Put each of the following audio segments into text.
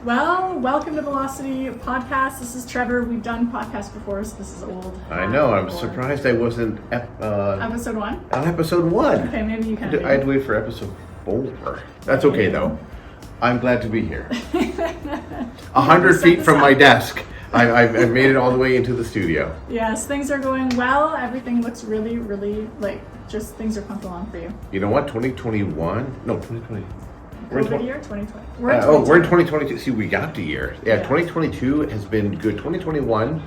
Well, welcome to Velocity Podcast. This is Trevor. We've done podcasts before, so this is old. I know. I'm surprised I wasn't episode 1? On episode 1. Okay, maybe you can. I had to wait for episode 4. That's okay, though. I'm glad to be here. 100 feet from my desk. I've made it all the way into the studio. Yes, things are going well. Everything looks really, really, just things are pumped along for you. You know what? 2021? No, 2020. COVID year? 2020. We're in 2022. See, we got the year. Yeah, 2022 has been good. 2021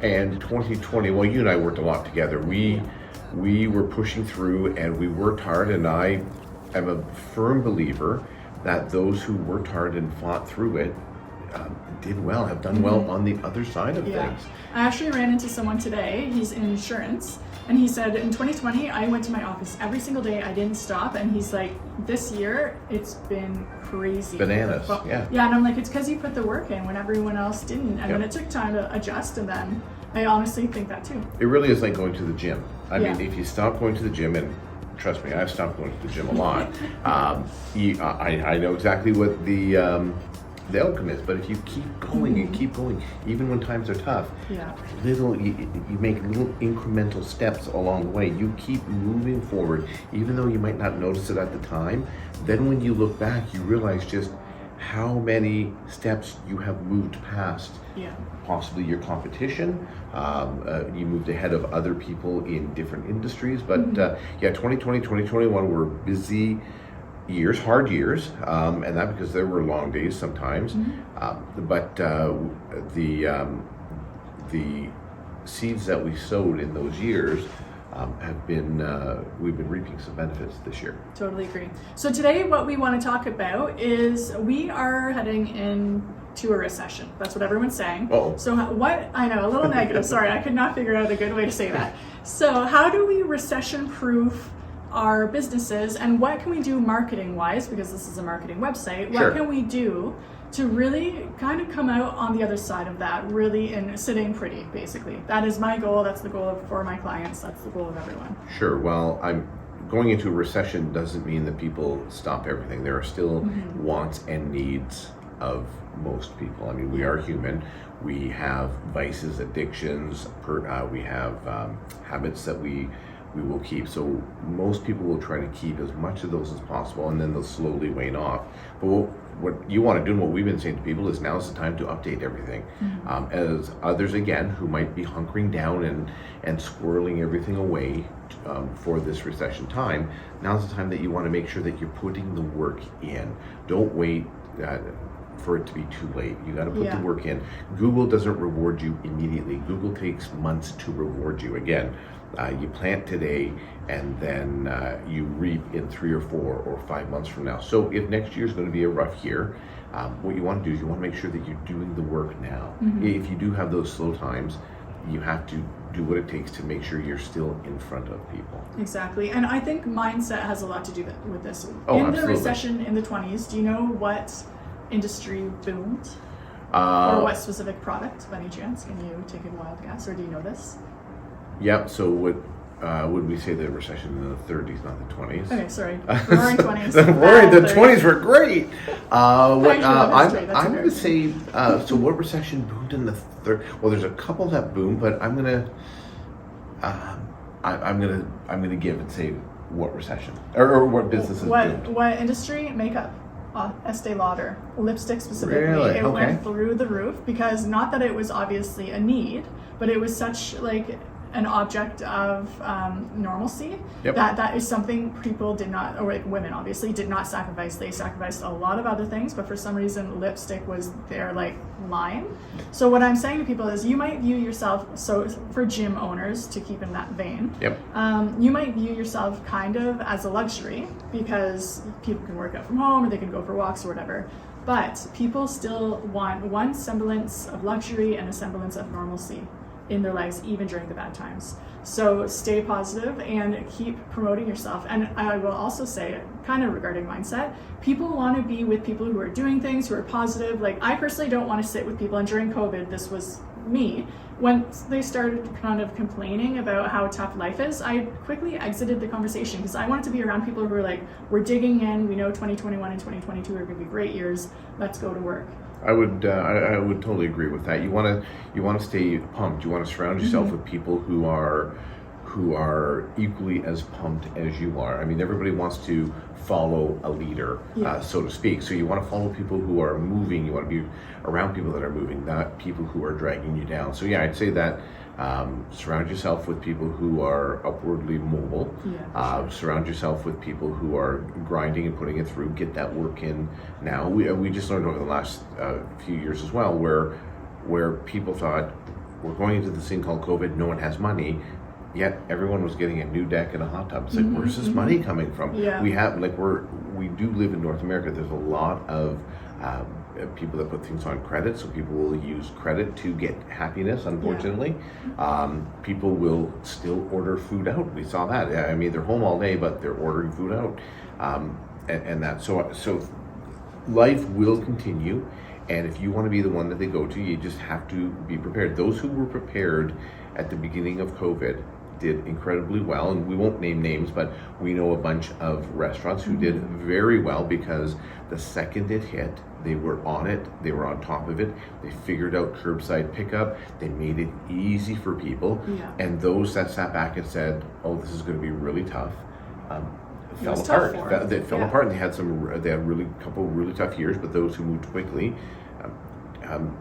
and 2020. Well, you and I worked a lot together. We were pushing through and we worked hard, and I am a firm believer that those who worked hard and fought through it did well, have done well on the other side of things. I actually ran into someone today. He's in insurance, and he said in 2020 I went to my office every single day. I didn't stop, and he's like, this year it's been crazy. Bananas. Yeah, and I'm like, it's because you put the work in when everyone else didn't, and then it took time to adjust, and then I honestly think that too. It really is like going to the gym. I mean, if you stop going to the gym, and trust me, I've stopped going to the gym a lot. I know exactly what the outcome is, but if you keep going and keep going, even when times are tough, you make little incremental steps along the way. You keep moving forward, even though you might not notice it at the time. Then when you look back, you realize just how many steps you have moved past. Possibly your competition. You moved ahead of other people in different industries. But 2020, 2021 were busy years, hard years, and that because there were long days sometimes. But the seeds that we sowed in those years have been, we've been reaping some benefits this year. Totally agree. So today what we want to talk about is we are heading into a recession. That's what everyone's saying. So what, I know, a little negative, sorry, I could not figure out a good way to say that. So how do we recession-proof our businesses, and what can we do marketing-wise, because this is a marketing website, what can we do to really kind of come out on the other side of that, really in sitting pretty, basically. That is my goal, that's the goal for my clients, that's the goal of everyone. Sure, well, going into a recession doesn't mean that people stop everything. There are still wants and needs of most people. I mean, we are human. We have vices, addictions, we have habits that we will keep. So most people will try to keep as much of those as possible, and then they'll slowly wane off. But what you want to do, and what we've been saying to people, is now's the time to update everything. As others, again, who might be hunkering down and squirreling everything away for this recession time, now's the time that you want to make sure that you're putting the work in. Don't wait for it to be too late. You got to put the work in. Google doesn't reward you immediately. Google takes months to reward you. Again, you plant today and then you reap in 3 or 4 or 5 months from now. So if next year is going to be a rough year, what you want to do is you want to make sure that you're doing the work now. If you do have those slow times, you have to do what it takes to make sure you're still in front of people. Exactly, and I think mindset has a lot to do with this. Absolutely. The recession in the 20s, do you know what industry boomed? Or what specific product, by any chance? Can you take a wild guess, or do you know this? Yep, so would we say the recession in the 30s, not the 20s? Okay, sorry. Roaring 20s. The 20s were great. I'm going to say, so what recession boomed in the 30s? Well, there's a couple that boomed, but I'm going to give and say what recession or what businesses boomed. What industry? Makeup. Estee Lauder, lipstick specifically. Really? It went through the roof, because not that it was obviously a need, but it was such an object of normalcy that is something people did not, or women obviously did not sacrifice. They sacrificed a lot of other things, but for some reason lipstick was their line. So what I'm saying to people is, you might view yourself, so for gym owners, to keep in that vein, you might view yourself kind of as a luxury, because people can work out from home or they can go for walks or whatever. But people still want one semblance of luxury and a semblance of normalcy in their lives, even during the bad times. So stay positive and keep promoting yourself. And I will also say, kind of regarding mindset, people want to be with people who are doing things, who are positive. I personally don't want to sit with people, and during COVID, this was me, when they started kind of complaining about how tough life is, I quickly exited the conversation, because I wanted to be around people who were like, we're digging in, we know 2021 and 2022 are going to be great years, let's go to work. I would totally agree with that. You want to stay pumped. You want to surround yourself with people who are equally as pumped as you are. I mean, everybody wants to follow a leader, so to speak. So you want to follow people who are moving. You want to be around people that are moving, not people who are dragging you down. So yeah, I'd say that surround yourself with people who are upwardly mobile. Surround yourself with people who are grinding and putting it through. Get that work in now. We just learned over the last few years as well, where people thought we're going into this thing called COVID. No one has money. Yet everyone was getting a new deck and a hot tub. It's like, where's this money coming from? We have we do live in North America. There's a lot of people that put things on credit, so people will use credit to get happiness. Unfortunately, people will still order food out. We saw that. I mean, they're home all day, but they're ordering food out, and that. So life will continue, and if you want to be the one that they go to, you just have to be prepared. Those who were prepared at the beginning of COVID did incredibly well, and we won't name names, but we know a bunch of restaurants who did very well because the second it hit, they were on it, they were on top of it, they figured out curbside pickup, they made it easy for people, and those that sat back and said, oh, this is going to be really tough, fell apart. They fell apart, and they had really couple really tough years, but those who moved quickly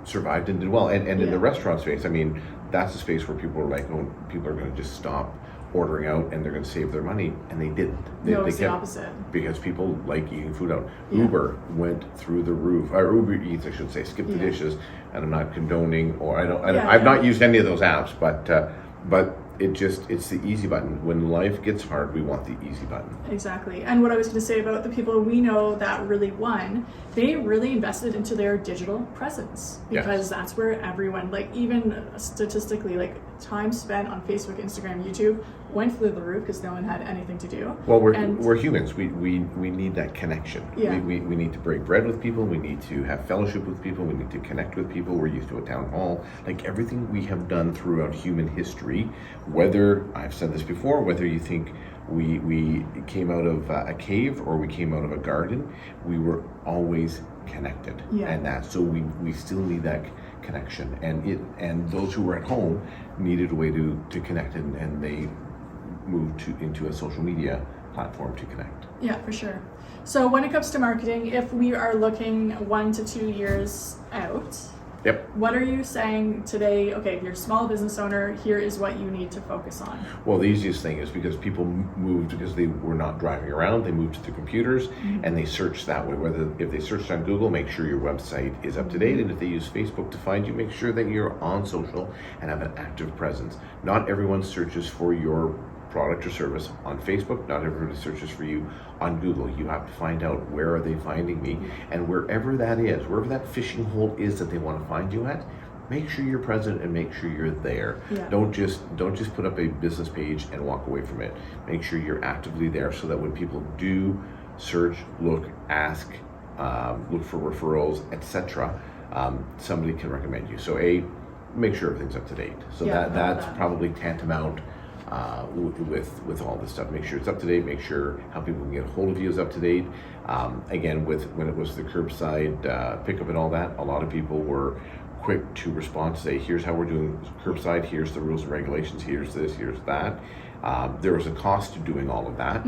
survived and did well. And in the restaurant space, I mean, that's a space where people are like, oh, people are going to just stop ordering out and they're going to save their money, and they didn't. It's the opposite. Because people like eating food out. Uber went through the roof, or Uber Eats, I should say, skip the dishes, and I'm not condoning, or I've not used any of those apps, but it's the easy button. When life gets hard, we want the easy button. Exactly. And what I was going to say about the people we know that really won, they really invested into their digital presence, because that's where everyone, like, even statistically, like, time spent on Facebook, Instagram, YouTube went through the roof because no one had anything to do. Well, we're humans. We need that connection. We need to break bread with people. We need to have fellowship with people. We need to connect with people. We're used to a town hall. Like, everything we have done throughout human history, whether, I've said this before, whether you think we came out of a cave or we came out of a garden, we were always connected. And that, so we still need that connection. And those who were at home needed a way to connect, and they moved into a social media platform to connect. Yeah, for sure. So when it comes to marketing, if we are looking 1 to 2 years out, what are you saying today? Okay, if you're a small business owner, here is what you need to focus on. Well, the easiest thing is because people moved because they were not driving around, they moved to their computers and they searched that way. If they searched on Google, make sure your website is up to date, and if they use Facebook to find you, make sure that you're on social and have an active presence. Not everyone searches for your product or service on Facebook. Not everybody searches for you on Google. You have to find out, where are they finding me, and wherever that is, wherever that fishing hole is that they want to find you at, make sure you're present and make sure you're there. Don't just put up a business page and walk away from it. Make sure you're actively there, so that when people do search, look, ask, look for referrals, etc., somebody can recommend you. So make sure everything's up to date. So that's probably tantamount with all this stuff. Make sure it's up to date. Make sure how people can get a hold of you is up to date. Again, when it was the curbside pickup and all that, a lot of people were quick to respond to say, here's how we're doing curbside, here's the rules and regulations, here's this, here's that. There was a cost to doing all of that,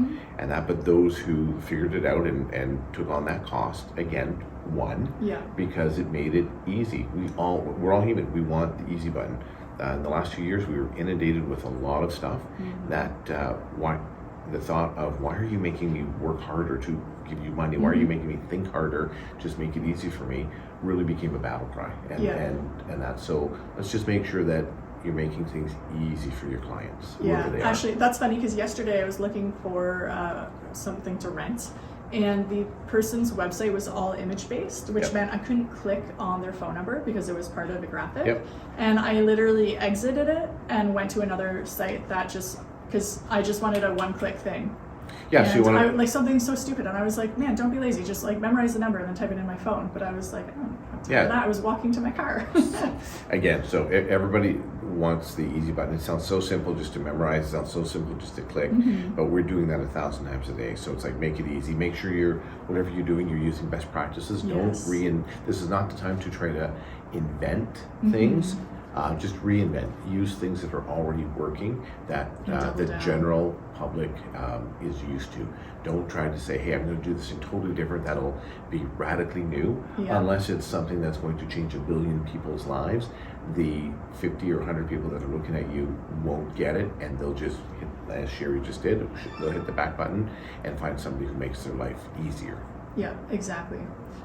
but those who figured it out and took on that cost, again, won, because it made it easy. We're all human. We want the easy button. In the last few years, we were inundated with a lot of stuff that the thought of, why are you making me work harder to give you money? Why are you making me think harder? Just make it easy for me, really became a battle cry. And that, so let's just make sure that you're making things easy for your clients. Actually, that's funny, because yesterday I was looking for something to rent, and the person's website was all image-based, which meant I couldn't click on their phone number because it was part of the graphic. And I literally exited it and went to another site that because I just wanted a one-click thing. Yeah, so you want to like something so stupid, and I was like, man, don't be lazy. Just like memorize the number and then type it in my phone. But I was like, oh, that. I was walking to my car. Again, so everybody wants the easy button. It sounds so simple just to memorize. It sounds so simple just to click. But we're doing that 1,000 times a day. So it's like, make it easy. Make sure whatever you're doing, you're using best practices. Yes. Don't this is not the time to try to invent things. Just reinvent. Use things that are already working that the general public is used to. Don't try to say, hey, I'm going to do this thing totally different. That'll be radically new, unless it's something that's going to change 1 billion people's lives. The 50 or 100 people that are looking at you won't get it, and they'll just hit, as Sherri just did, they'll hit the back button and find somebody who makes their life easier. Yeah, exactly.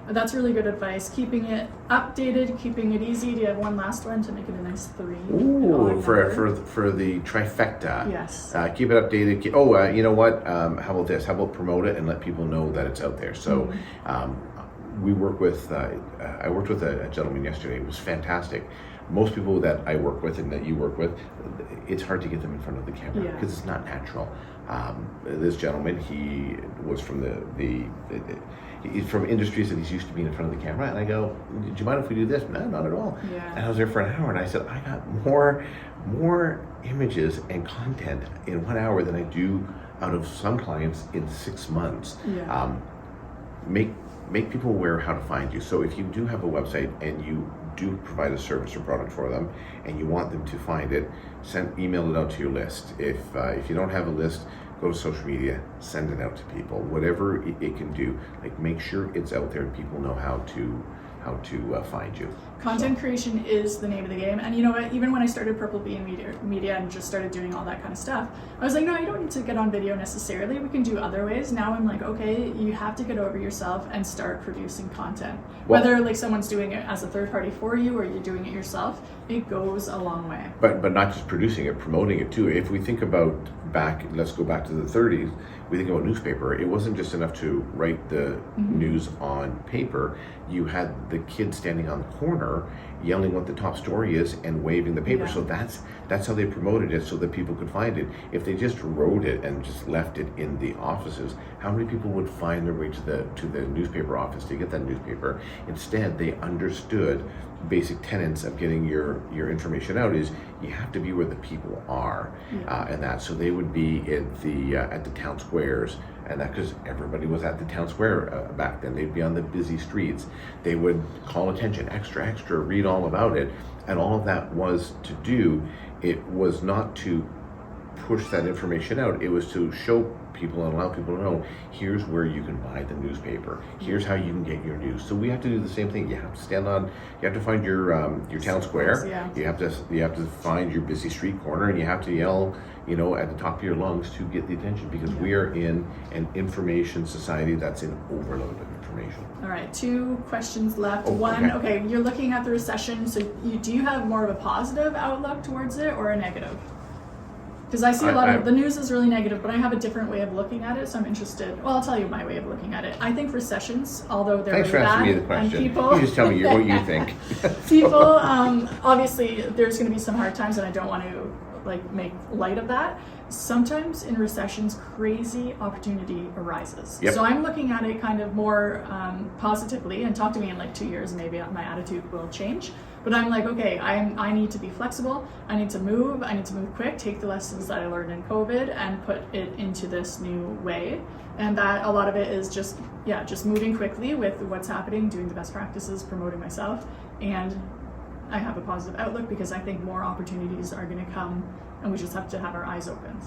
That's really good advice. Keeping it updated, keeping it easy. Do you have one last one to make it a nice 3? Ooh, for the trifecta. Yes. Keep it updated. You know what? How about this? How about promote it and let people know that it's out there? So we work with, I worked with a gentleman yesterday. It was fantastic. Most people that I work with and that you work with, it's hard to get them in front of the camera because it's not natural. This gentleman, he was from he's from industries that he's used to being in front of the camera, and I go, do you mind if we do this? No, not at all. Yeah. And I was there for an hour, and I said, I got more images and content in 1 hour than I do out of some clients in 6 months. Yeah. Make people aware how to find you. So if you do have a website and you do provide a service or product for them and you want them to find it, email it out to your list. If you don't have a list, go to social media, send it out to people. Whatever it can do, like make sure it's out there and people know how to find you. Content creation is the name of the game. And you know what, even when I started Purple Bean Media and just started doing all that kind of stuff, I was like, no, you don't need to get on video necessarily. We can do other ways. Now I'm like, okay, you have to get over yourself and start producing content. Whether like someone's doing it as a third party for you or you're doing it yourself, it goes a long way. But not just producing it, promoting it too. If we think about let's go back to the 30s, we think about newspaper. It wasn't just enough to write the news on paper. You had the kid standing on the corner yelling what the top story is and waving the paper. So that's how they promoted it so that people could find it. If they just wrote it and just left it in the offices, how many people would find their way to the newspaper office to get that newspaper? Instead, they understood basic tenets of getting your information out is you have to be where the people are, and that. So they would be at the town squares, and that because everybody was at the town square back then. They'd be on the busy streets. They would call attention, extra, read all about it, and all of that was to do. It was not to push that information out. It was to show people and allow people to know, here's where you can buy the newspaper. Here's how you can get your news. So we have to do the same thing. You have to find your town square. You have to find your busy street corner, and you have to yell, at the top of your lungs to get the attention, because we are in an information society that's in overload of information. All right, 2 questions left. One, okay, you're looking at the recession, so do you have more of a positive outlook towards it or a negative? Because I see a lot of the news is really negative, but I have a different way of looking at it, so I'm interested. Well, I'll tell you my way of looking at it. I think recessions, although they're really bad, bad, me the question. and people, you just tell me what you think. People, obviously, there's going to be some hard times, and I don't want to make light of that. Sometimes in recessions, crazy opportunity arises. So I'm looking at it kind of more positively, and talk to me in 2 years, maybe my attitude will change. But I'm like, okay, I need to be flexible. I need to move quick, take the lessons that I learned in COVID and put it into this new way. And that a lot of it is just moving quickly with what's happening, doing the best practices, promoting myself. And I have a positive outlook because I think more opportunities are going to come, and we just have to have our eyes open.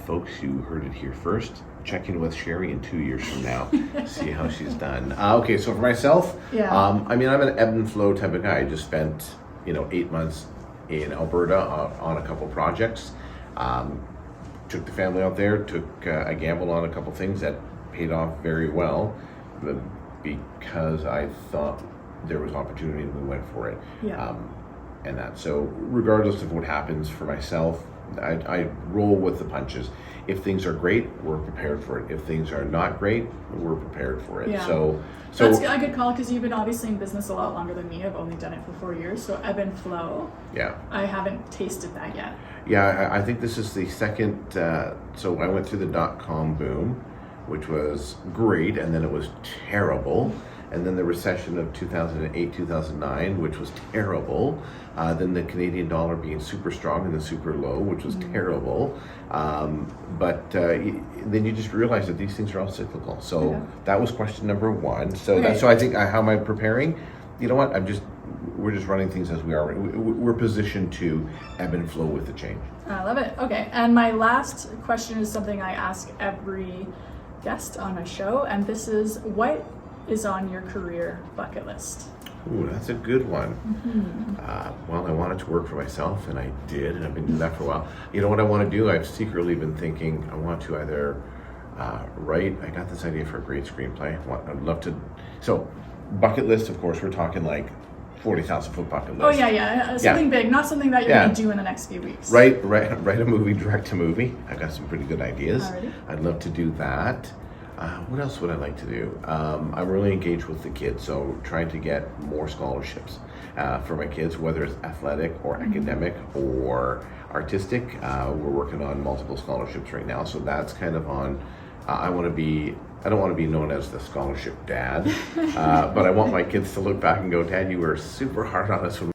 Folks, you heard it here first. Check in with Sherri in 2 years from now, see how she's done. Okay, so for myself, I'm an ebb and flow type of guy. I just spent 8 months in Alberta on a couple projects. Took the family out there, took a gamble on a couple things that paid off very well, because I thought there was opportunity and we went for it. And that. So regardless of what happens for myself, I roll with the punches. If things are great, we're prepared for it. If things are not great, we're prepared for it. Yeah. So that's a good call, because you've been obviously in business a lot longer than me. I've only done it for 4 years, so ebb and flow. Yeah. I haven't tasted that yet. Yeah, I think this is the second. So I went through the .com boom, which was great, and then it was terrible. And then the recession of 2008, 2009, which was terrible. Then the Canadian dollar being super strong and then super low, which was terrible. But then you just realize that these things are all cyclical. So that was question number one. So so I think how am I preparing? You know what? We're just running things as we are. We're positioned to ebb and flow with the change. I love it. Okay, and my last question is something I ask every guest on my show, and this is, what is on your career bucket list? Ooh, that's a good one. Well, I wanted to work for myself, and I did, and I've been doing that for a while. You know what I want to do? I've secretly been thinking I want to either write. I got this idea for a great screenplay. I'd love to. So, bucket list, of course, we're talking like 40,000 foot bucket list. Oh yeah. Something big, not something that you're going to do in the next few weeks. Write a movie, direct to movie. I've got some pretty good ideas. Alrighty. I'd love to do that. What else would I like to do? I'm really engaged with the kids, so trying to get more scholarships for my kids, whether it's athletic or academic or artistic. We're working on multiple scholarships right now, so that's kind of on. I don't want to be known as the scholarship dad, but I want my kids to look back and go, Dad, you were super hard on us when